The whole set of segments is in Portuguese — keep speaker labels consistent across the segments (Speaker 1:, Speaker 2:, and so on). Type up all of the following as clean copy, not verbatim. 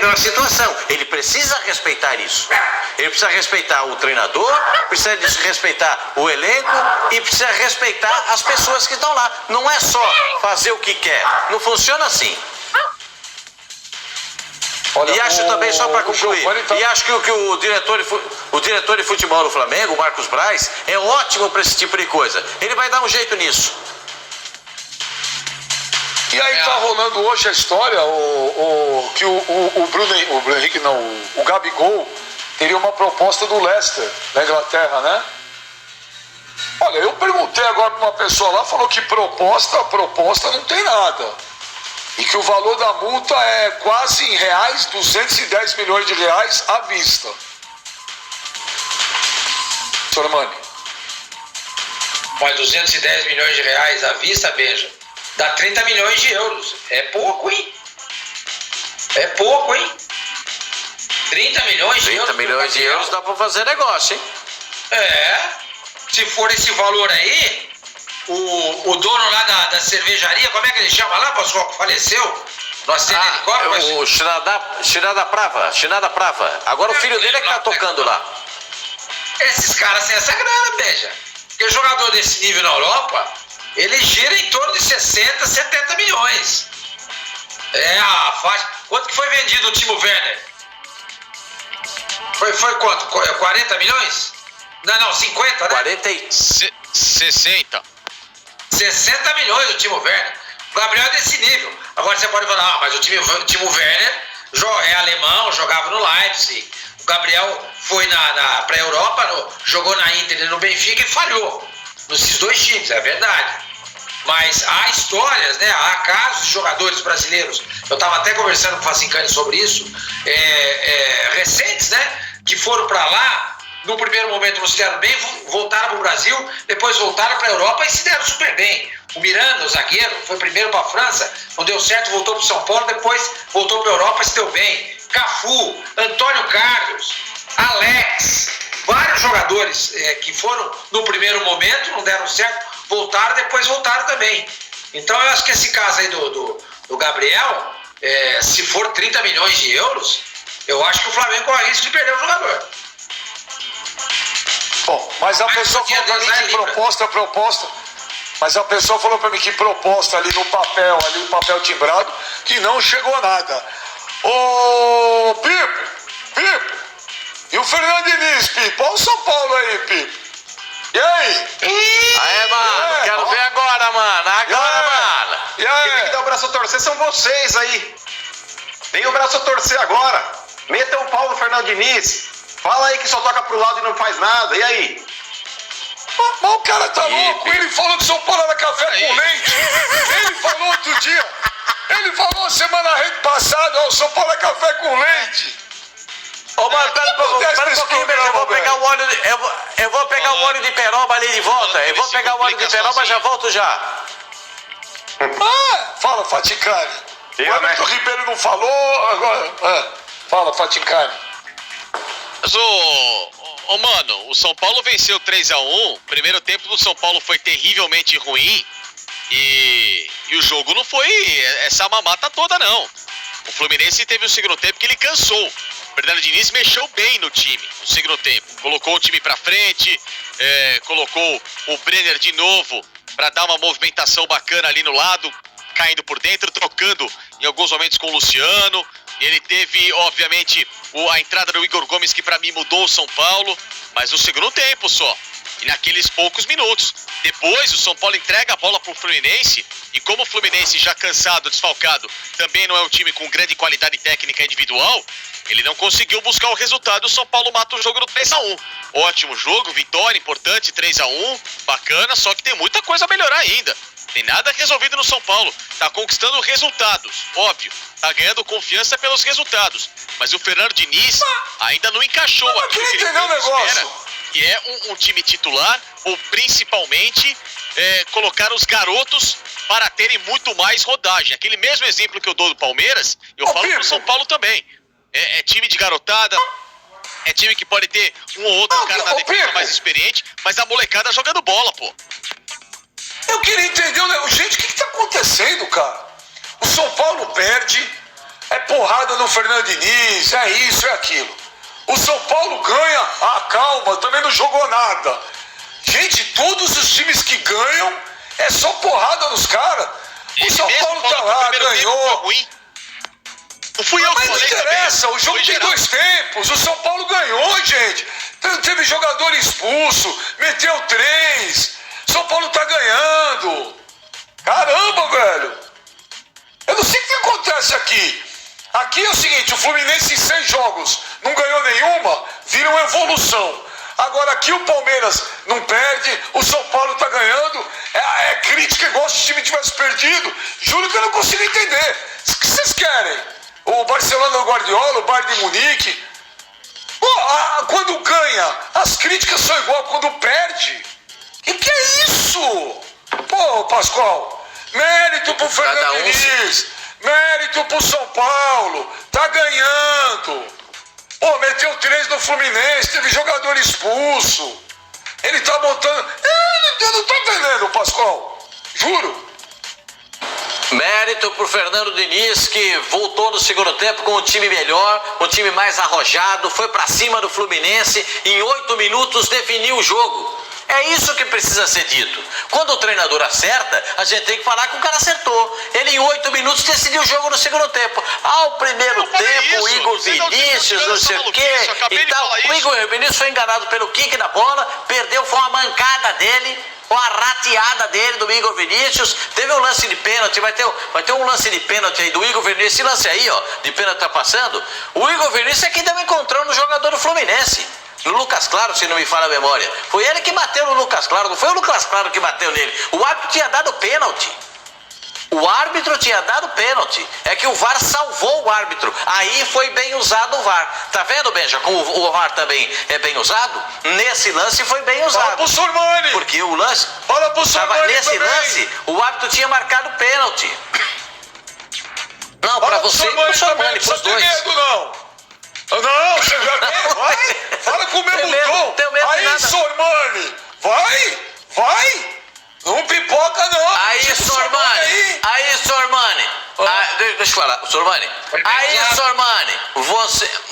Speaker 1: melhor situação. Ele precisa respeitar isso. Ele precisa respeitar o treinador, precisa respeitar o elenco e precisa respeitar as pessoas que estão lá. Não é só fazer o que quer. Não funciona assim.
Speaker 2: Olha,
Speaker 1: e acho também, só para concluir, e acho que o diretor de futebol do Flamengo, o Marcos Braz, é ótimo para esse tipo de coisa. Ele vai dar um jeito nisso.
Speaker 2: E aí tá rolando hoje a história que o Bruno Henrique, não, o Gabigol teria uma proposta do Leicester, da Inglaterra, né? Olha, eu perguntei agora para uma pessoa lá, falou que proposta não tem nada. E que o valor da multa é quase em reais, 210 milhões de reais à vista. Sr. Armani.
Speaker 3: Mas 210 milhões de reais à vista, Benja, dá 30 milhões de euros. É pouco, hein? É pouco, hein? 30 milhões de euros.
Speaker 1: 30 milhões de euros dá pra fazer negócio, hein?
Speaker 3: É. Se for esse valor aí, o dono lá da cervejaria, como é que ele chama lá, pessoal que faleceu? Nós temos helicóptero.
Speaker 1: O Chinada Prava. Agora o filho dele é que tá tocando lá.
Speaker 3: Esses caras têm essa grana, Benja. Porque jogador desse nível na Europa, ele gira em torno de 60, 70 milhões. É a faixa. Quanto que foi vendido o Timo Werner? Foi quanto? 40 milhões? Não, 50, né?
Speaker 1: 40 e...
Speaker 4: 60.
Speaker 3: 60 milhões o Timo Werner. O Gabriel é desse nível. Agora você pode falar, mas o Timo Werner é alemão, jogava no Leipzig. O Gabriel foi pra Europa, jogou na Inter e no Benfica e falhou. Nesses dois times, é verdade. Mas há histórias, né? Há casos de jogadores brasileiros. Eu estava até conversando com o Facincani sobre isso, recentes, né? Que foram para lá, no primeiro momento não se deram bem, voltaram para o Brasil, depois voltaram para a Europa e se deram super bem. O Miranda, o zagueiro, foi primeiro para a França, não deu certo, voltou para o São Paulo, depois voltou para a Europa e se deu bem. Cafu, Antônio Carlos, Alex, vários jogadores que foram no primeiro momento, não deram certo, voltaram, depois voltaram também. Então eu acho que esse caso aí do Gabriel, se for 30 milhões de euros, eu acho que o Flamengo corre risco de perder o jogador.
Speaker 2: Bom, mas a pessoa falou pra mim que proposta, mas a pessoa falou pra mim que proposta ali no papel timbrado, que não chegou nada. Ô, Pipo, e o Fernando Diniz, Pipo? Olha o São Paulo aí, Pipo. E aí?
Speaker 1: Aí, mano, quero ver agora, mano. Mano.
Speaker 2: E aí?
Speaker 5: Quem tem que dar o braço a torcer são vocês aí. Deem o braço a torcer agora. Metam o pau no Fernando Diniz. Fala aí que só toca pro lado e não faz nada. E aí?
Speaker 2: Mas o cara tá louco. Ele falou que São Paulo era café com leite. Ele falou outro dia. Ele falou semana passada, o São Paulo é café com leite.
Speaker 1: Ô, mano, pera um pouquinho, eu vou pegar o óleo eu vou pegar o óleo de peroba ali de volta. Eu vou pegar o óleo de peroba, já volto já.
Speaker 2: Fala, Faticani. O Everton Ribeiro não falou, agora... Fala, Faticani.
Speaker 4: Mas mano, o São Paulo venceu 3-1. Primeiro tempo do São Paulo foi terrivelmente ruim. E o jogo não foi essa mamata toda, não. O Fluminense teve um segundo tempo que ele cansou. O Fernando Diniz mexeu bem no time no segundo tempo. Colocou o time pra frente, colocou o Brenner de novo pra dar uma movimentação bacana ali no lado, caindo por dentro, trocando em alguns momentos com o Luciano. Ele teve, obviamente, a entrada do Igor Gomes, que pra mim mudou o São Paulo, mas no segundo tempo só. E naqueles poucos minutos. Depois o São Paulo entrega a bola pro Fluminense, e como o Fluminense já cansado, desfalcado, também não é um time com grande qualidade técnica individual, ele não conseguiu buscar o resultado. O São Paulo mata o jogo no 3-1. Ótimo jogo, vitória importante, 3-1, bacana, só que tem muita coisa a melhorar ainda. Tem nada resolvido no São Paulo. Tá conquistando resultados, óbvio. Tá ganhando confiança pelos resultados. Mas o Fernando Diniz ainda não encaixou aquilo que ele espera, que é um time titular, ou principalmente colocar os garotos para terem muito mais rodagem. Aquele mesmo exemplo que eu dou do Palmeiras, eu falo pro São Paulo também. É time de garotada, é time que pode ter um ou outro cara na defesa mais experiente, mas a molecada jogando bola, pô.
Speaker 2: Eu queria entender, gente, o que tá acontecendo, cara? O São Paulo perde, é porrada no Fernando Diniz, é isso, é aquilo. O São Paulo ganha, calma, também não jogou nada. Gente, todos os times que ganham, é só porrada nos caras. O São Paulo tá lá, ganhou.
Speaker 4: Não fui eu que
Speaker 2: falei. Mas não interessa, o jogo tem 2 tempos. O São Paulo ganhou, gente. Teve jogador expulso, meteu 3. São Paulo tá ganhando. Caramba, velho. Eu não sei o que acontece aqui. Aqui é o seguinte, o Fluminense em 6 jogos não ganhou nenhuma, vira uma evolução. Agora aqui o Palmeiras não perde, o São Paulo tá ganhando, é crítica igual se o time tivesse perdido. Juro que eu não consigo entender. O que vocês querem? O Barcelona do Guardiola, o Bayern de Munique? Pô, quando ganha, as críticas são igual quando perde. Que é isso? Pô, Pascoal, mérito pro Fernando Diniz, mérito pro São Paulo, tá ganhando. Pô, meteu 3 no Fluminense, teve jogador expulso. Ele tá botando... Eu não tô entendendo, Pascoal. Juro.
Speaker 1: Mérito pro Fernando Diniz, que voltou no segundo tempo com um time melhor, um time mais arrojado, foi pra cima do Fluminense, em 8 minutos definiu o jogo. É isso que precisa ser dito. Quando o treinador acerta, a gente tem que falar que o cara acertou. Ele em 8 minutos decidiu o jogo no segundo tempo. Ao primeiro tempo, o Igor Vinícius, não sei o quê e tal. O Igor Vinícius foi enganado pelo kick na bola, perdeu, foi uma mancada dele, uma rateada dele, do Igor Vinícius. Teve um lance de pênalti, vai ter um lance de pênalti aí do Igor Vinícius. Esse lance aí, ó, de pênalti tá passando. O Igor Vinícius é quem deu um encontrão no jogador do Fluminense. No Lucas Claro, se não me falha a memória. Foi ele que bateu no Lucas Claro, não foi o Lucas Claro que bateu nele. O árbitro tinha dado pênalti. O árbitro tinha dado pênalti. É que o VAR salvou o árbitro. Aí foi bem usado o VAR. Tá vendo, Benja, como o VAR também é bem usado? Nesse lance foi bem usado.
Speaker 2: Fala pro Sormani.
Speaker 1: Porque o lance...
Speaker 2: Fala pro Sormani
Speaker 1: nesse
Speaker 2: também.
Speaker 1: Lance, o árbitro tinha marcado pênalti. Não,
Speaker 2: fala
Speaker 1: pra você e pro Sormani, pros dois.
Speaker 2: Medo, não. Não, você já vem, vai, fala com o mesmo tom. Aí, Sormani, vai, não pipoca não.
Speaker 1: Aí, Sormani, deixa eu falar, Sormani. Aí, Sormani,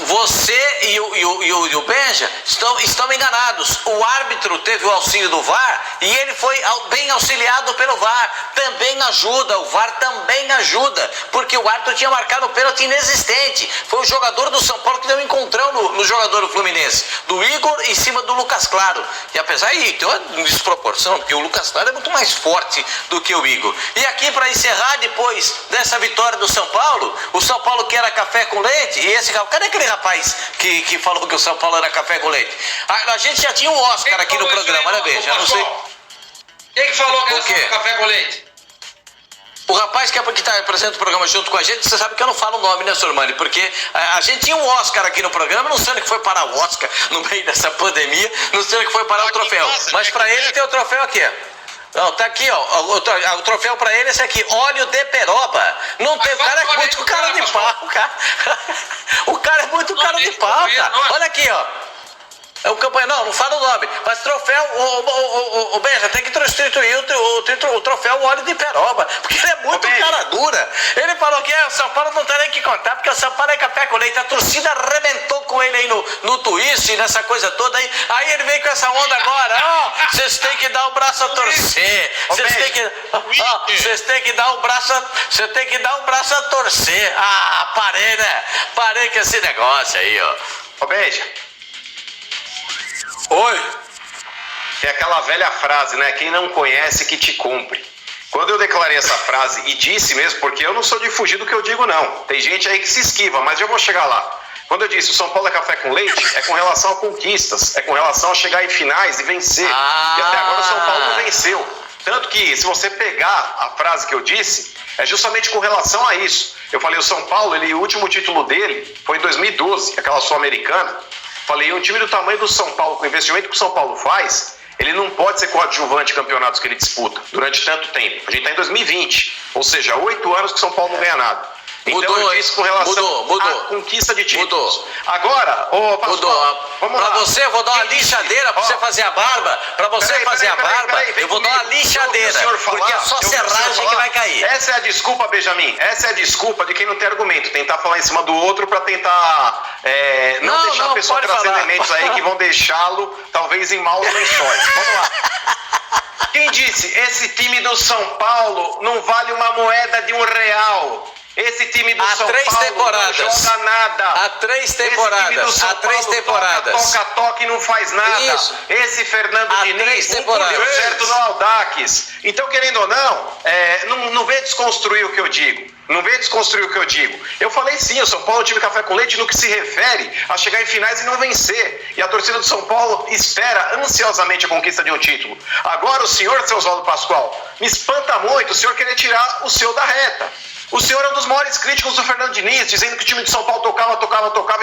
Speaker 1: você e o Benja estão enganados. O árbitro teve o auxílio do VAR e ele foi bem auxiliado pelo VAR. Também ajuda, o VAR também ajuda, porque o árbitro tinha marcado um pênalti inexistente. Foi o jogador do São Paulo que deu um encontrão no jogador do Fluminense, do Igor em cima do Lucas Claro. E apesar de ter uma desproporção, porque o Lucas Claro é muito mais forte do que o Igor. E aqui, para encerrar, depois dessa vitória do São Paulo, o São Paulo que era café com leite, e esse cadê aquele rapaz que falou que o São Paulo era café com leite? A gente já tinha um Oscar aqui no programa, né, Benja? Não sei.
Speaker 3: Quem que falou que era café com leite?
Speaker 1: O rapaz que está apresentando o programa junto com a gente, você sabe que eu não falo o nome, né, Sormani? Porque a gente tinha um Oscar aqui no programa, não sei onde que foi parar o Oscar no meio dessa pandemia, não sei onde que foi parar o troféu. Mas para ele tem o troféu aqui, ó. Não, tá aqui, ó. O troféu pra ele é esse aqui, óleo de peroba. Não tem, o cara é muito cara de pau, cara. O cara é muito cara de pau, cara. Olha aqui, ó. É o campanha, não fala o nome, mas troféu, o Benja tem que substituir o troféu óleo de peroba, porque ele é muito cara dura. Ele falou que o São Paulo não tem nem que contar, porque o São Paulo é café com leite. A torcida arrebentou com ele aí no twist, nessa coisa toda aí. Aí ele veio com essa onda agora, vocês têm que dar o braço a torcer. Vocês têm que dar o braço a torcer. Parei, né? Parei com esse negócio aí, ó.
Speaker 5: Ô, Benja.
Speaker 2: Oi.
Speaker 5: É aquela velha frase, né? Quem não conhece que te cumpre. Quando eu declarei essa frase e disse mesmo, porque eu não sou de fugir do que eu digo, não. Tem gente aí que se esquiva, mas eu vou chegar lá. Quando eu disse o São Paulo é café com leite, é com relação a conquistas, é com relação a chegar em finais e vencer. E até agora o São Paulo não venceu. Tanto que, se você pegar a frase que eu disse, é justamente com relação a isso. Eu falei, o São Paulo, o último título dele foi em 2012, aquela Sul-Americana. Falei, um time do tamanho do São Paulo, com o investimento que o São Paulo faz, ele não pode ser coadjuvante em campeonatos que ele disputa durante tanto tempo. A gente está em 2020, ou seja, 8 anos que o São Paulo não ganha nada. Então
Speaker 1: Mudou,
Speaker 5: eu disse com relação
Speaker 1: mudou.
Speaker 5: à conquista de títulos.
Speaker 1: Mudou.
Speaker 5: Agora, ô Pascoal,
Speaker 1: Mudou.
Speaker 5: vamos
Speaker 1: Pra
Speaker 5: lá.
Speaker 1: você, eu vou dar uma
Speaker 5: Quem disse?
Speaker 1: lixadeira pra
Speaker 5: Ó,
Speaker 1: você fazer a barba. Pra você fazer a barba,
Speaker 5: vem
Speaker 1: eu vou dar uma
Speaker 5: comigo.
Speaker 1: lixadeira.
Speaker 5: Eu ouvi o senhor falar,
Speaker 1: Porque é só
Speaker 5: eu ouvi o senhor
Speaker 1: serragem
Speaker 5: falar.
Speaker 1: que vai cair.
Speaker 5: Essa é a desculpa, Benjamin. Essa é a desculpa de quem não tem argumento. Tentar falar em cima do outro pra tentar não deixar a pessoa
Speaker 1: pode
Speaker 5: trazer
Speaker 1: falar.
Speaker 5: elementos aí que vão deixá-lo, talvez, em maus lençóis. Vamos lá. Quem disse? Esse time do São Paulo não vale uma moeda de R$1. Esse time do
Speaker 1: Há
Speaker 5: São
Speaker 1: 3
Speaker 5: Paulo
Speaker 1: temporadas.
Speaker 5: não joga nada.
Speaker 1: Há 3 temporadas.
Speaker 5: Esse time do São
Speaker 1: Há 3
Speaker 5: Paulo
Speaker 1: temporadas.
Speaker 5: toca e não faz nada.
Speaker 1: Isso.
Speaker 5: Esse Fernando
Speaker 1: Há
Speaker 5: Diniz
Speaker 1: 3 temporadas.
Speaker 5: deu certo no Audax. Então, querendo ou não vem desconstruir o que eu digo. Não vem desconstruir o que eu digo. Eu falei sim, o São Paulo é um time café com leite no que se refere a chegar em finais e não vencer. E a torcida do São Paulo espera ansiosamente a conquista de um título. Agora o senhor, seu Oswaldo Pascoal, me espanta muito o senhor querer tirar o seu da reta. O senhor é um dos maiores críticos do Fernando Diniz, dizendo que o time de São Paulo tocava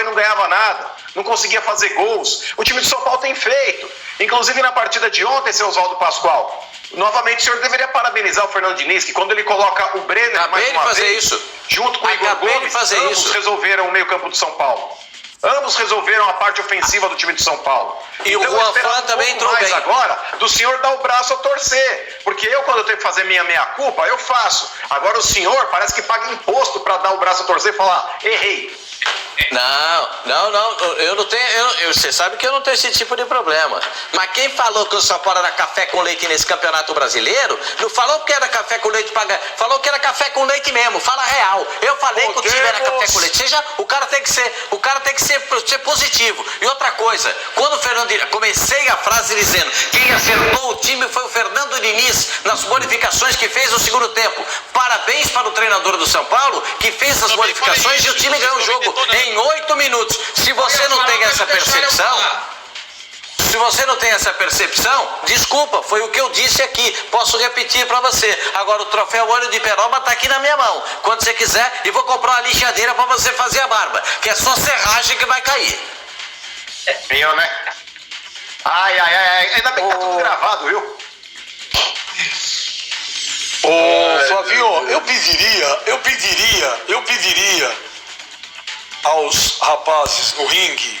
Speaker 5: e não ganhava nada, não conseguia fazer gols. O time de São Paulo tem feito. Inclusive na partida de ontem, seu Oswaldo Pascoal, novamente o senhor deveria parabenizar o Fernando Diniz, que quando ele coloca o Brenner
Speaker 1: Acabei
Speaker 5: mais uma
Speaker 1: de fazer
Speaker 5: vez,
Speaker 1: isso.
Speaker 5: junto com o Igor
Speaker 1: Acabei de
Speaker 5: Gomes,
Speaker 1: fazer
Speaker 5: ambos
Speaker 1: isso.
Speaker 5: resolveram o meio-campo do São Paulo. Ambos resolveram a parte ofensiva do time de São Paulo.
Speaker 1: E o
Speaker 5: eu
Speaker 1: Juan
Speaker 5: espero
Speaker 1: Fran também entrou
Speaker 5: mais
Speaker 1: bem.
Speaker 5: agora do senhor dar o braço a torcer. Porque eu, quando eu tenho que fazer minha meia-culpa, eu faço. Agora o senhor parece que paga imposto para dar o braço a torcer e falar, errei.
Speaker 1: Não, eu não tenho. Você sabe que eu não tenho esse tipo de problema. Mas quem falou que o São Paulo era café com leite nesse campeonato brasileiro, não falou que era café com leite pra ganhar, falou que era café com leite mesmo, fala real. Eu falei que o time era café com leite. O cara tem que ser positivo. E outra coisa, quando o Fernando Diniz, comecei a frase dizendo, quem acertou o time foi o Fernando Diniz nas modificações que fez no segundo tempo. Parabéns para o treinador do São Paulo, que fez as modificações e o time ganhou o jogo em 8 minutos. Se você não tem essa percepção, desculpa, foi o que eu disse aqui. Posso repetir para você. Agora o troféu Olho de Peroba tá aqui na minha mão. Quando você quiser, e vou comprar uma lixadeira para você fazer a barba, que é só serragem que vai cair.
Speaker 5: Viu, né? Ai, ainda bem que tá tudo gravado, viu?
Speaker 2: Ô, Flavinho, eu pediria aos rapazes no ringue,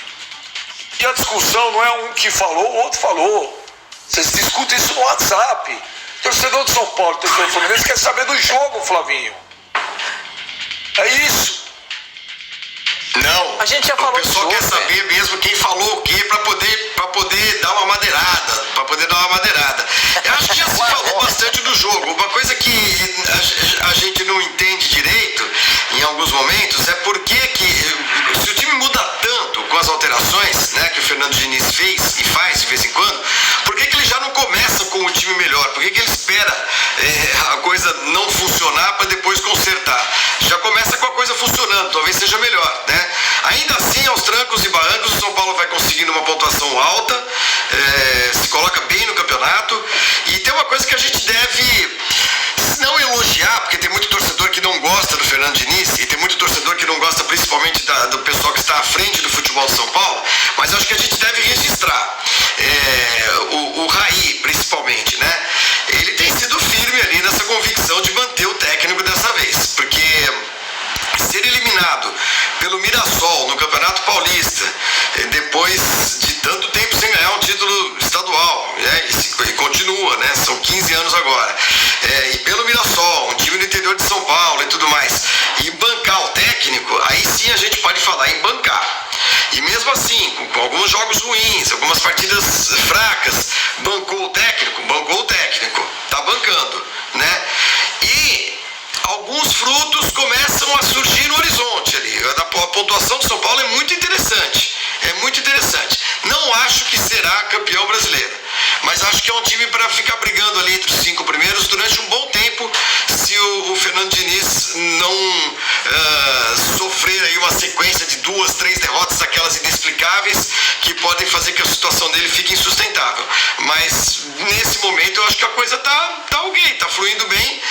Speaker 2: e a discussão não é um que falou, o outro falou. Vocês discutem isso no WhatsApp. Torcedor de São Paulo, torcedor do Fluminense quer saber do jogo, Flavinho. É isso.
Speaker 6: Não,
Speaker 1: A gente já falou
Speaker 6: o pessoal
Speaker 1: do
Speaker 6: quer
Speaker 1: jogo,
Speaker 6: saber mesmo quem falou o quê pra poder dar uma madeirada, Eu acho que já se falou bastante do jogo. Uma coisa que a gente não entende direito em alguns momentos é por que se o time muda tanto com as alterações, né, que o Fernando Diniz fez e faz de vez em quando, por que ele já não começa com o time melhor? Por que ele espera a coisa não funcionar para depois consertar? Já começa com a coisa funcionando, talvez seja melhor, né? Ainda assim, aos trancos e barrancos, o São Paulo vai conseguindo uma pontuação alta, se coloca bem no campeonato. E tem uma coisa que a gente deve não elogiar, porque tem muito torcedor que não gosta do Fernando Diniz, e tem muito torcedor que não gosta principalmente do pessoal que está à frente do futebol de São Paulo, mas eu acho que a gente deve registrar o Raí, principalmente, né? Ele tem sido firme ali nessa convicção de manter o técnico dessa vez, porque ser eliminado pelo Mirassol no Campeonato Paulista, depois de tanto tempo sem ganhar um título estadual, né? E continua, né? São 15 anos agora, e pelo Mirassol, um time do interior de São Paulo e tudo mais, e bancar o técnico, aí sim a gente pode falar em bancar. E mesmo assim, com alguns jogos ruins, algumas partidas fracas, bancou o técnico, tá bancando, né? E alguns frutos começam a surgir no horizonte ali. A pontuação do São Paulo é muito interessante. Não acho que será campeão brasileiro, mas acho que é um time para ficar brigando ali entre os 5 primeiros durante um bom tempo, se o Fernando Diniz não sofrer aí uma sequência de 2, 3 derrotas, aquelas inexplicáveis, que podem fazer que a situação dele fique insustentável. Mas nesse momento eu acho que a coisa tá ok, tá fluindo bem.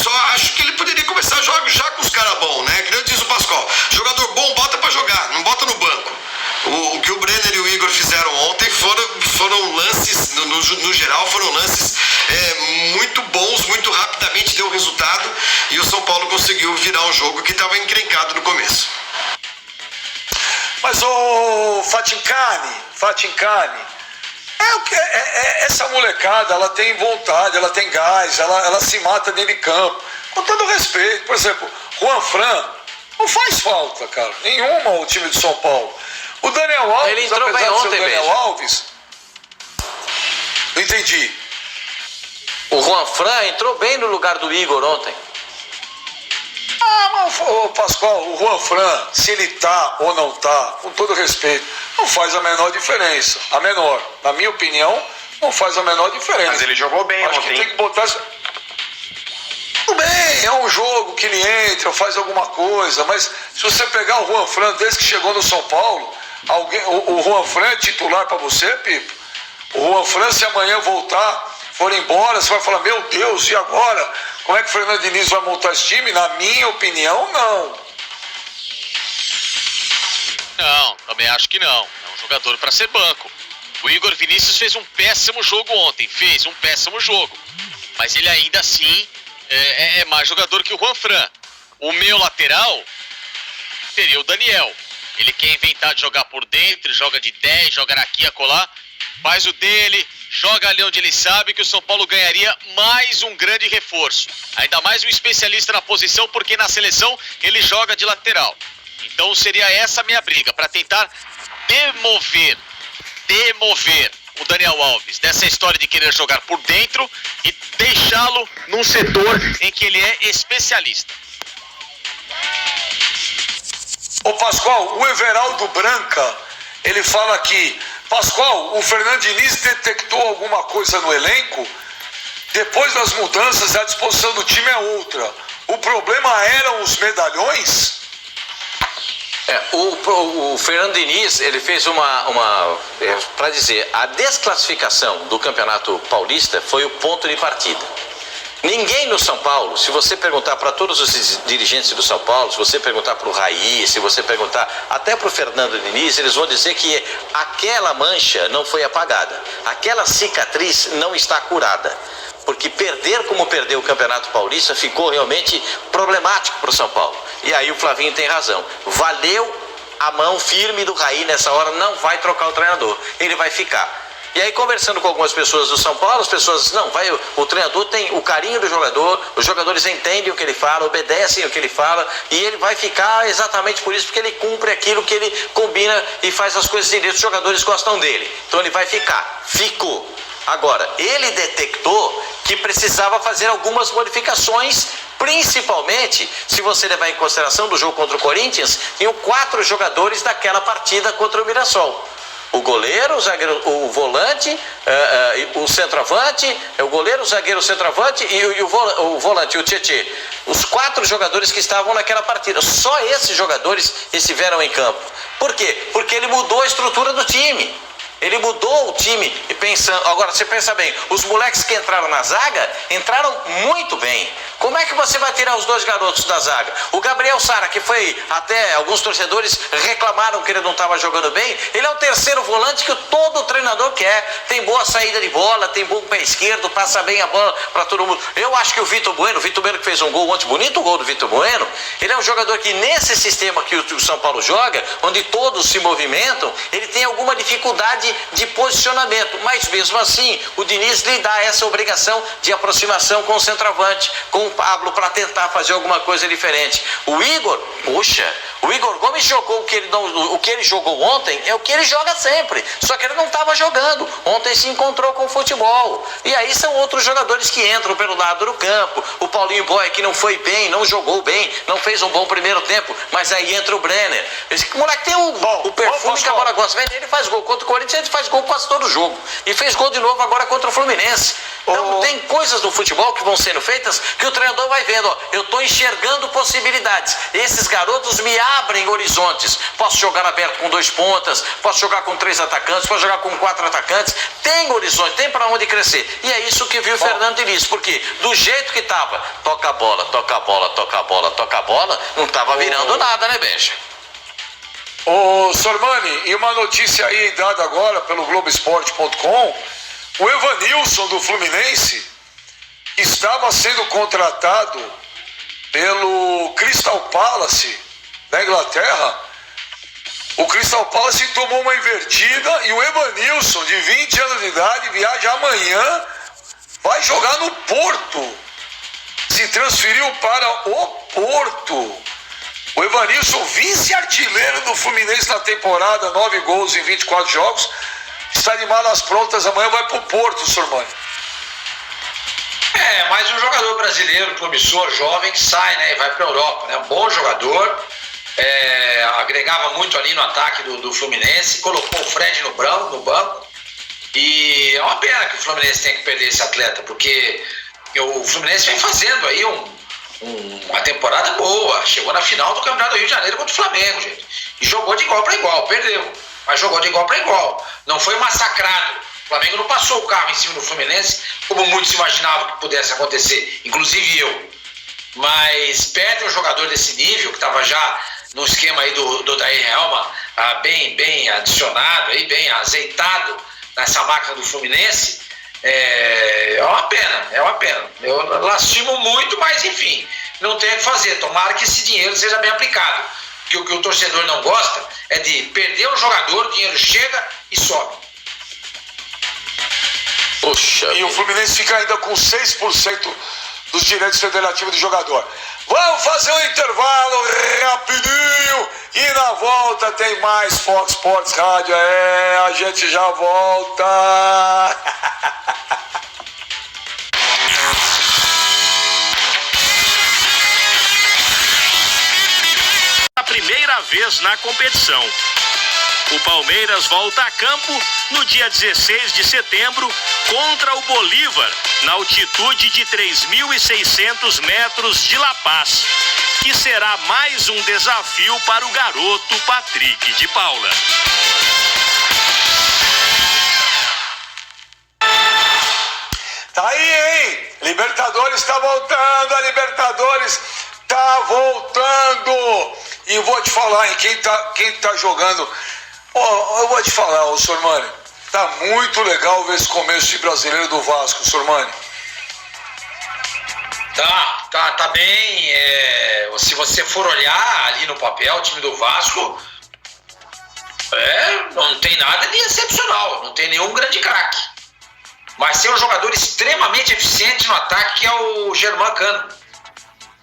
Speaker 6: Só acho que ele poderia começar a jogar já com os caras bons, né? Que nem diz o Pascoal, jogador bom bota pra jogar, não bota no banco. O que o Brenner e o Igor fizeram ontem foram lances lances, no geral, foram lances muito bons, muito rapidamente deu resultado e o São Paulo conseguiu virar um jogo que estava encrencado no começo.
Speaker 2: Mas o Fatincani, essa molecada, ela tem vontade, ela tem gás, ela se mata dentro de campo. Com todo respeito, por exemplo, Juan Fran não faz falta, cara, nenhuma ao time de São Paulo. O Daniel Alves,
Speaker 1: ele entrou bem ontem,
Speaker 2: Daniel Alves, não entendi.
Speaker 1: O Juan Fran entrou bem no lugar do Igor ontem.
Speaker 2: Mas, Pascoal, o Juan Fran, se ele tá ou não tá, com todo respeito, não faz a menor diferença. A menor, na minha opinião, não faz a menor diferença.
Speaker 5: Mas ele jogou bem
Speaker 2: Acho
Speaker 5: ontem.
Speaker 2: que tem que botar... Tudo bem, é um jogo que ele entra, faz alguma coisa, mas se você pegar o Juan Fran desde que chegou no São Paulo, o Juan Fran é titular pra você, Pipo? O Juan Fran, se amanhã voltar, for embora, você vai falar, meu Deus, e agora? Como é que o Fernando Diniz vai montar esse time? Na minha opinião, não.
Speaker 4: Não, também acho que não. É um jogador para ser banco. O Igor Vinícius fez um péssimo jogo ontem. Mas ele ainda assim é mais jogador que o Juan Fran. O meu lateral seria o Daniel. Ele quer inventar de jogar por dentro, joga de 10, joga aqui, acolá. Faz o dele, joga ali onde ele sabe que o São Paulo ganharia mais um grande reforço. Ainda mais um especialista na posição, porque na seleção ele joga de lateral. Então seria essa a minha briga, para tentar demover o Daniel Alves dessa história de querer jogar por dentro e deixá-lo num setor em que ele é especialista.
Speaker 2: Ô Pascoal, o Everaldo Branca, ele fala aqui, Pascoal, o Fernando Diniz detectou alguma coisa no elenco? Depois das mudanças, a disposição do time é outra. O problema eram os medalhões?
Speaker 1: O Fernando Diniz, ele fez para dizer, a desclassificação do Campeonato Paulista foi o ponto de partida. Ninguém no São Paulo, se você perguntar para todos os dirigentes do São Paulo, se você perguntar para o Raí, se você perguntar até para o Fernando Diniz, eles vão dizer que aquela mancha não foi apagada, aquela cicatriz não está curada. Porque perder como perdeu o Campeonato Paulista ficou realmente problemático para o São Paulo. E aí o Flavinho tem razão. Valeu a mão firme do Raí nessa hora, não vai trocar o treinador, ele vai ficar. E aí, conversando com algumas pessoas do São Paulo, as pessoas dizem, o treinador tem o carinho do jogador, os jogadores entendem o que ele fala, obedecem o que ele fala, e ele vai ficar exatamente por isso, porque ele cumpre aquilo que ele combina e faz as coisas direito, os jogadores gostam dele. Então ele vai ficar. Ficou. Agora, ele detectou que precisava fazer algumas modificações, principalmente, se você levar em consideração do jogo contra o Corinthians, tinham 4 jogadores daquela partida contra o Mirassol. O goleiro, o zagueiro, o volante, o centroavante, o goleiro, o zagueiro, o centroavante e o volante, o Tietê. Os 4 jogadores que estavam naquela partida. Só esses jogadores estiveram em campo. Por quê? Porque ele mudou a estrutura do time. Ele mudou o time e pensando... Agora, você pensa bem, os moleques que entraram na zaga, entraram muito bem. Como é que você vai tirar os 2 garotos da zaga? O Gabriel Sara, que foi até... Alguns torcedores reclamaram que ele não estava jogando bem. Ele é o terceiro volante que todo treinador quer. Tem boa saída de bola, tem bom pé esquerdo, passa bem a bola para todo mundo. Eu acho que o Vitor Bueno que fez um gol ontem, bonito o gol do Vitor Bueno, ele é um jogador que nesse sistema que o São Paulo joga, onde todos se movimentam, ele tem alguma dificuldade de posicionamento, mas mesmo assim o Diniz lhe dá essa obrigação de aproximação com o centroavante, com o Pablo, para tentar fazer alguma coisa diferente. O Igor Gomes jogou o que ele jogou ontem, é o que ele joga sempre, só que ele não estava jogando, ontem se encontrou com o futebol, e aí são outros jogadores que entram pelo lado do campo, o Paulinho Boy, que não foi bem, não jogou bem, não fez um bom primeiro tempo, mas aí entra o Brenner, esse moleque tem o perfume que a bola gosta, ele faz gol contra o Corinthians, ele faz gol quase todo jogo, e fez gol de novo agora contra o Fluminense. Então tem coisas no futebol que vão sendo feitas que o treinador vai vendo, eu estou enxergando possibilidades, esses garotos me abrem horizontes, posso jogar aberto com 2 pontas, posso jogar com 3 atacantes, posso jogar com 4 atacantes, tem horizonte, tem para onde crescer, e é isso que viu o Fernando Diniz, porque do jeito que estava, toca a bola, não estava virando nada, né, Benja?
Speaker 2: Ô Sormani, e uma notícia aí dada agora pelo Globoesporte.com, O Evanilson do Fluminense estava sendo contratado pelo Crystal Palace da Inglaterra. O Crystal Palace tomou uma invertida e o Evanilson, de 20 anos de idade, viaja amanhã, vai jogar no Porto. Se transferiu para o Porto. O Evanilson, vice-artilheiro do Fluminense na temporada, 9 gols em 24 jogos, está de malas prontas, amanhã vai para o Porto, Sormani.
Speaker 3: Mais um jogador brasileiro promissor, jovem, que sai, né, e vai para a Europa, né? Um bom jogador, agregava muito ali no ataque do Fluminense, colocou o Fred no banco, e é uma pena que o Fluminense tenha que perder esse atleta, porque o Fluminense vem fazendo aí uma temporada boa, chegou na final do Campeonato do Rio de Janeiro contra o Flamengo, gente, e jogou de igual para igual, perdeu, mas jogou de igual para igual, não foi massacrado. O Flamengo não passou o carro em cima do Fluminense, como muitos imaginavam que pudesse acontecer, inclusive eu. Mas perde um jogador desse nível, que estava já no esquema aí do Dair Helma, bem adicionado, aí, bem azeitado nessa máquina do Fluminense. É uma pena. Eu lastimo muito, mas enfim, não tem o que fazer. Tomara que esse dinheiro seja bem aplicado. Porque o que o torcedor não gosta é de perder um jogador, o dinheiro chega e sobe.
Speaker 2: Poxa, e o Fluminense fica ainda com 6% dos direitos federativos do jogador. Vamos fazer um intervalo rapidinho e na volta tem mais Fox Sports Rádio. A gente já volta.
Speaker 7: A primeira vez na competição. O Palmeiras volta a campo no dia 16 de setembro contra o Bolívar, na altitude de 3.600 metros de La Paz, que será mais um desafio para o garoto Patrick de Paula.
Speaker 2: Tá aí, hein? Libertadores tá voltando, a Libertadores tá voltando. E vou te falar, hein? Quem tá jogando... eu vou te falar, Sormani, tá muito legal ver esse começo de brasileiro do Vasco, Sormani.
Speaker 3: Tá bem. Se você for olhar ali no papel, o time do Vasco não tem nada de excepcional, não tem nenhum grande craque. Mas tem um jogador extremamente eficiente no ataque, que é o Germán Cano.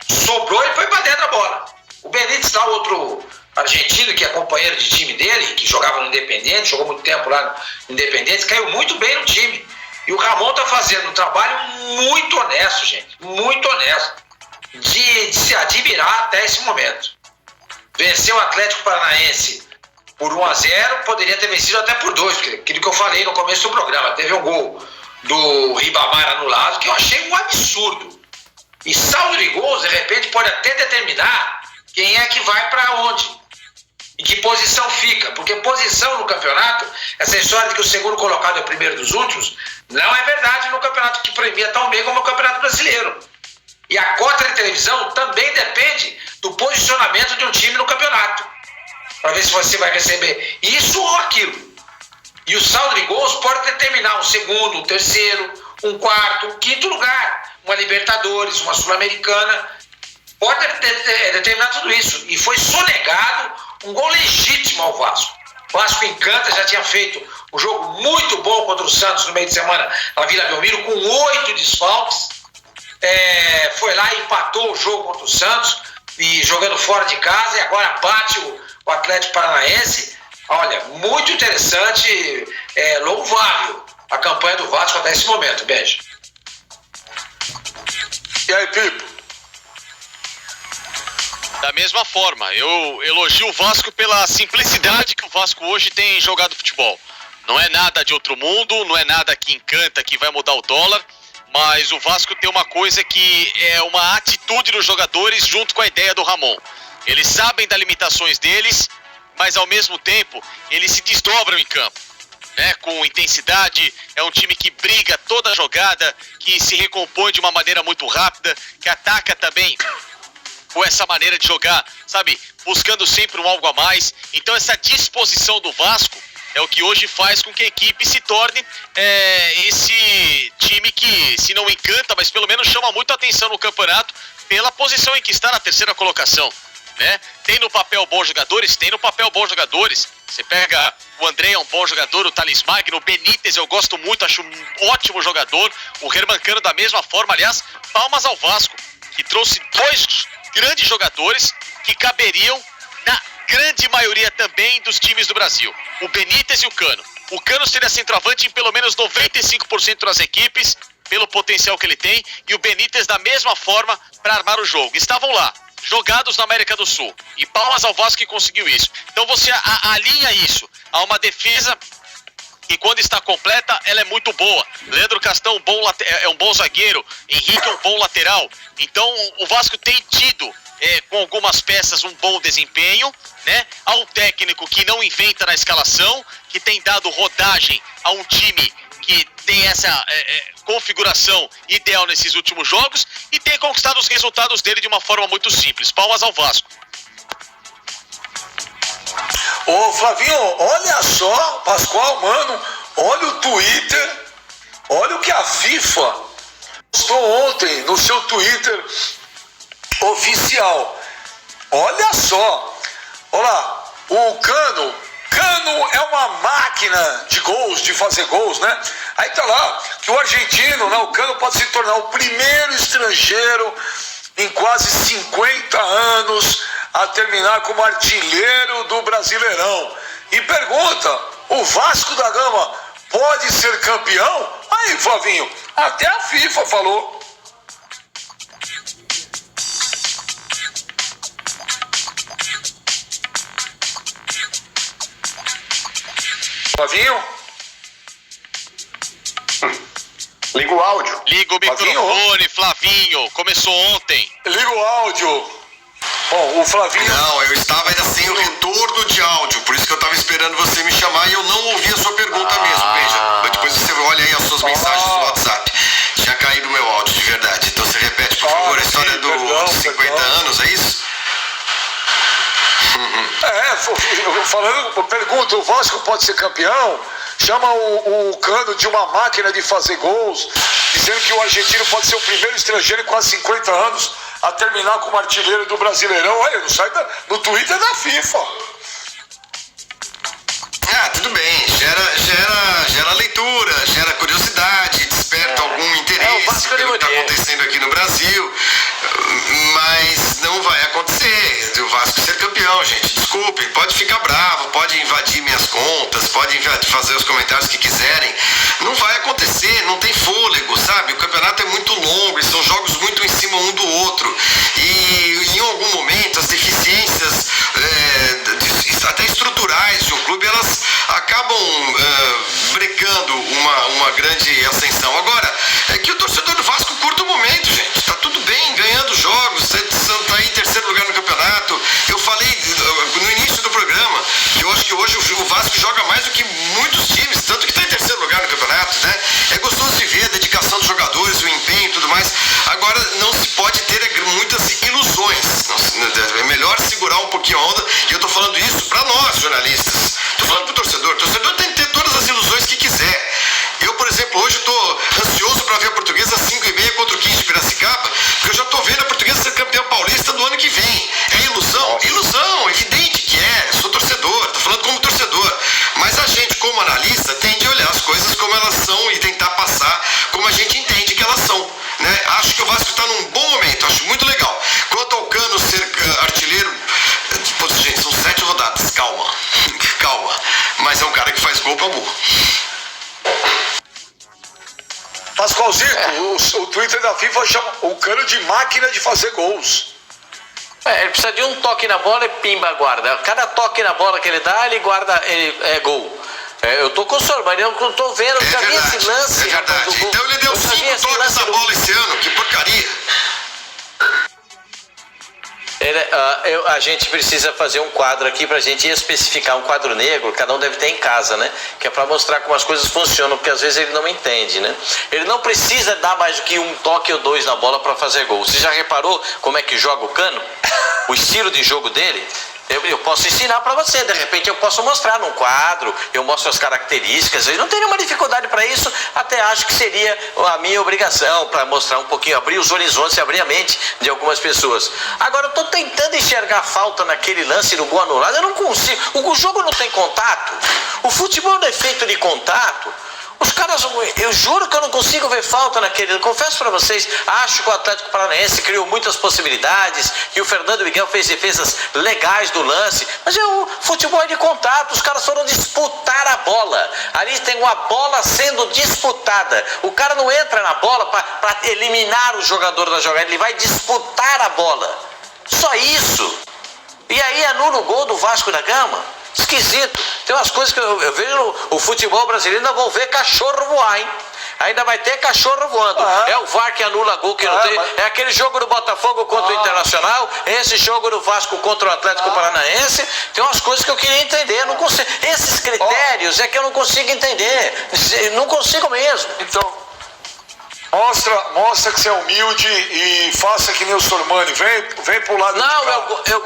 Speaker 3: Sobrou e foi pra dentro da bola. O Benítez lá, outro argentino, que é companheiro de time dele, que jogava no Independente, jogou muito tempo lá no Independente, caiu muito bem no time. E o Ramon tá fazendo um trabalho muito honesto, gente, muito honesto, de se admirar até esse momento. Venceu o Atlético Paranaense por 1-0, poderia ter vencido até por 2, porque aquilo que eu falei no começo do programa, teve um gol do Ribamar anulado, que eu achei um absurdo. E saldo de gols, de repente, pode até determinar quem é que vai para onde. Em que posição fica, porque posição no campeonato, essa história de que o segundo colocado é o primeiro dos últimos, não é verdade no campeonato que premia tão bem como o Campeonato Brasileiro. E a cota de televisão também depende do posicionamento de um time no campeonato, para ver se você vai receber isso ou aquilo. E o saldo de gols pode determinar um segundo, um terceiro, um quarto, um quinto lugar, uma Libertadores, uma Sul-Americana, pode determinar tudo isso. E foi sonegado um gol legítimo ao Vasco. O Vasco encanta, já tinha feito um jogo muito bom contra o Santos no meio de semana na Vila Belmiro, com 8 desfalques. Foi lá e empatou o jogo contra o Santos, e jogando fora de casa, e agora bate o Atlético Paranaense. Olha, muito interessante, louvável a campanha do Vasco até esse momento. Beijo.
Speaker 2: E aí, Pipo?
Speaker 4: Da mesma forma, eu elogio o Vasco pela simplicidade que o Vasco hoje tem jogado futebol. Não é nada de outro mundo, não é nada que encanta, que vai mudar o dólar, mas o Vasco tem uma coisa que é uma atitude dos jogadores junto com a ideia do Ramon. Eles sabem das limitações deles, mas ao mesmo tempo eles se desdobram em campo, né? Com intensidade. É um time que briga toda a jogada, que se recompõe de uma maneira muito rápida, que ataca também com essa maneira de jogar, sabe, buscando sempre um algo a mais. Então essa disposição do Vasco é o que hoje faz com que a equipe se torne esse time que, se não encanta, mas pelo menos chama muito a atenção no campeonato pela posição em que está na terceira colocação, né? Tem no papel bons jogadores? Tem no papel bons jogadores. Você pega o André, é um bom jogador, o Thales Magno, o Benítez eu gosto muito, acho um ótimo jogador, o Herman Cano da mesma forma. Aliás, palmas ao Vasco, que trouxe 2 grandes jogadores que caberiam na grande maioria também dos times do Brasil, o Benítez e o Cano. O Cano seria centroavante em pelo menos 95% das equipes, pelo potencial que ele tem, e o Benítez da mesma forma para armar o jogo. Estavam lá, jogados na América do Sul, e palmas ao Vasco que conseguiu isso. Então você alinha isso a uma defesa que, quando está completa, ela é muito boa. Leandro Castão é um bom zagueiro, Henrique é um bom lateral. Então o Vasco tem tido, com algumas peças, um bom desempenho, né? Há um técnico que não inventa na escalação, que tem dado rodagem a um time que tem essa configuração ideal nesses últimos jogos e tem conquistado os resultados dele de uma forma muito simples. Palmas ao Vasco.
Speaker 2: Ô Flavinho, olha só, Pascoal, mano, olha o Twitter, olha o que a FIFA postou ontem no seu Twitter oficial. Olha só, olha lá, o Cano é uma máquina de gols, de fazer gols, né? Aí tá lá que o argentino, né, o Cano pode se tornar o primeiro estrangeiro em quase 50 anos a terminar como artilheiro do Brasileirão. E pergunta, o Vasco da Gama pode ser campeão? Aí, Flavinho, até a FIFA falou. Flavinho?
Speaker 5: Liga o áudio.
Speaker 4: Liga o microfone, Flavinho. Começou ontem.
Speaker 2: Liga o áudio. Bom, o Flavinho...
Speaker 6: Não, eu estava ainda sem o retorno de áudio, por isso que eu estava esperando você me chamar e eu não ouvi a sua pergunta mesmo, veja. Mas depois você olha aí as suas mensagens no WhatsApp. Tinha caído o meu áudio, de verdade. Então você repete, por favor, a história dos 50 anos, é isso?
Speaker 2: Pergunta, o Vasco pode ser campeão? Chama o Cano de uma máquina de fazer gols, dizendo que o argentino pode ser o primeiro estrangeiro em quase 50 anos a terminar como artilheiro do Brasileirão. Olha, não sai no Twitter da FIFA.
Speaker 6: Ah, tudo bem, gera leitura, gera curiosidade, desperta algum interesse pelo que está acontecendo aqui no Brasil, mas não vai acontecer o Vasco ser campeão, gente, desculpem, pode ficar bravo, pode invadir minhas contas, pode fazer os comentários que quiserem, não vai acontecer, não tem fôlego, sabe, o campeonato é muito longo e são jogos muito em cima um do outro, e em algum momento as deficiências até estruturais de um clube, elas acabam brecando uma grande ascensão. Agora, é que o torcedor do Vasco curta o momento, gente. Tá tudo bem, ganhando jogos, tá aí em terceiro lugar no campeonato. Eu falei no início do programa que eu acho que hoje o Vasco joga mais do que muitos times, tanto que tá em terceiro lugar no campeonato, né? É gostoso de ver a dedicação dos jogadores, o empenho e tudo mais. Agora, não se pode ter muitas ilusões. É melhor segurar um pouquinho a onda, e eu tô falando isso pra nós, jornalistas. Tô falando pro torcedor. O torcedor tem que ter todas as ilusões que quiser. Eu, por exemplo, hoje tô ansioso pra ver a Portuguesa às 5h30 contra o 15 de Piracicaba, porque eu já tô vendo a Portuguesa ser campeã paulista do ano que vem. É ilusão? Ilusão, evidente que é. Eu sou torcedor, tô falando como torcedor. Mas a gente, como analista, tem de olhar as coisas como elas são e tentar passar como a gente entende que elas são, né? Acho que o Vasco tá num bom momento, acho muito legal. Quanto ao Cano ser artilheiro, gente, são 7 rodadas, calma. Mas é um cara que faz gol pra burro.
Speaker 2: Pascoalzito, o Twitter da FIFA chama o Cano de máquina de fazer gols.
Speaker 8: Ele precisa de um toque na bola e pimba, guarda. Cada toque na bola que ele dá, ele guarda, é gol. Eu tô com o senhor, mas eu não tô vendo. Eu já vi esse lance.
Speaker 6: É verdade. Então ele deu 5 toques na bola esse ano, que porcaria.
Speaker 8: A gente precisa fazer um quadro aqui pra gente especificar, um quadro negro, cada um deve ter em casa, né? Que é pra mostrar como as coisas funcionam, porque às vezes ele não entende, né? Ele não precisa dar mais do que um toque ou dois na bola pra fazer gol. Você já reparou como é que joga o Cano? O estilo de jogo dele? Eu posso ensinar para você, de repente eu posso mostrar num quadro, eu mostro as características, eu não tenho nenhuma dificuldade para isso, até acho que seria a minha obrigação para mostrar um pouquinho, abrir os horizontes, abrir a mente de algumas pessoas. Agora eu estou tentando enxergar falta naquele lance do gol anulado, eu não consigo, o jogo não tem contato, o futebol não é feito de contato. Os caras, eu juro que eu não consigo ver falta naquele. Eu confesso para vocês, acho que o Atlético Paranaense criou muitas possibilidades, que o Fernando Miguel fez defesas legais do lance, mas o futebol é de contato, os caras foram disputar a bola. Ali tem uma bola sendo disputada. O cara não entra na bola para eliminar o jogador da jogada, ele vai disputar a bola. Só isso. E aí anula o gol do Vasco da Gama. Esquisito. Tem umas coisas que eu vejo o futebol brasileiro, ainda vou ver cachorro voar, hein? Ainda vai ter cachorro voando. É o VAR que anula gol que não tem. É aquele jogo do Botafogo contra o Internacional, esse jogo do Vasco contra o Atlético Paranaense. Tem umas coisas que eu queria entender. Eu não consigo. Esses critérios é que eu não consigo entender. Não consigo mesmo.
Speaker 2: Então, mostra que você é humilde e faça que nem o Sormani. Vem pro lado
Speaker 8: não,
Speaker 2: de cá.
Speaker 8: Eu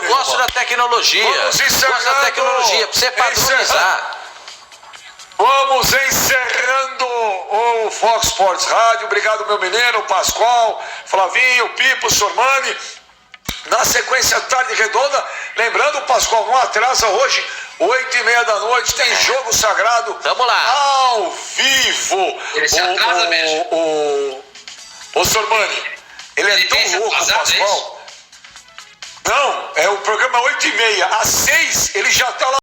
Speaker 8: gosto da tecnologia.
Speaker 2: Vamos encerrando.
Speaker 8: Gosto da tecnologia, pra você padronizar.
Speaker 2: Vamos encerrando o Fox Sports Rádio. Obrigado, meu menino, Pascoal, Flavinho, Pipo, Sormani. Na sequência, tarde redonda. Lembrando, Pascoal, não atrasa hoje, 8h30 da noite, tem jogo sagrado.
Speaker 8: Vamos lá.
Speaker 2: Ao vivo.
Speaker 3: Ele se atrasa mesmo.
Speaker 2: O Sormani, ele é tão louco, o Pascoal. Não, o programa é 8h30. Às 6 ele já tá lá.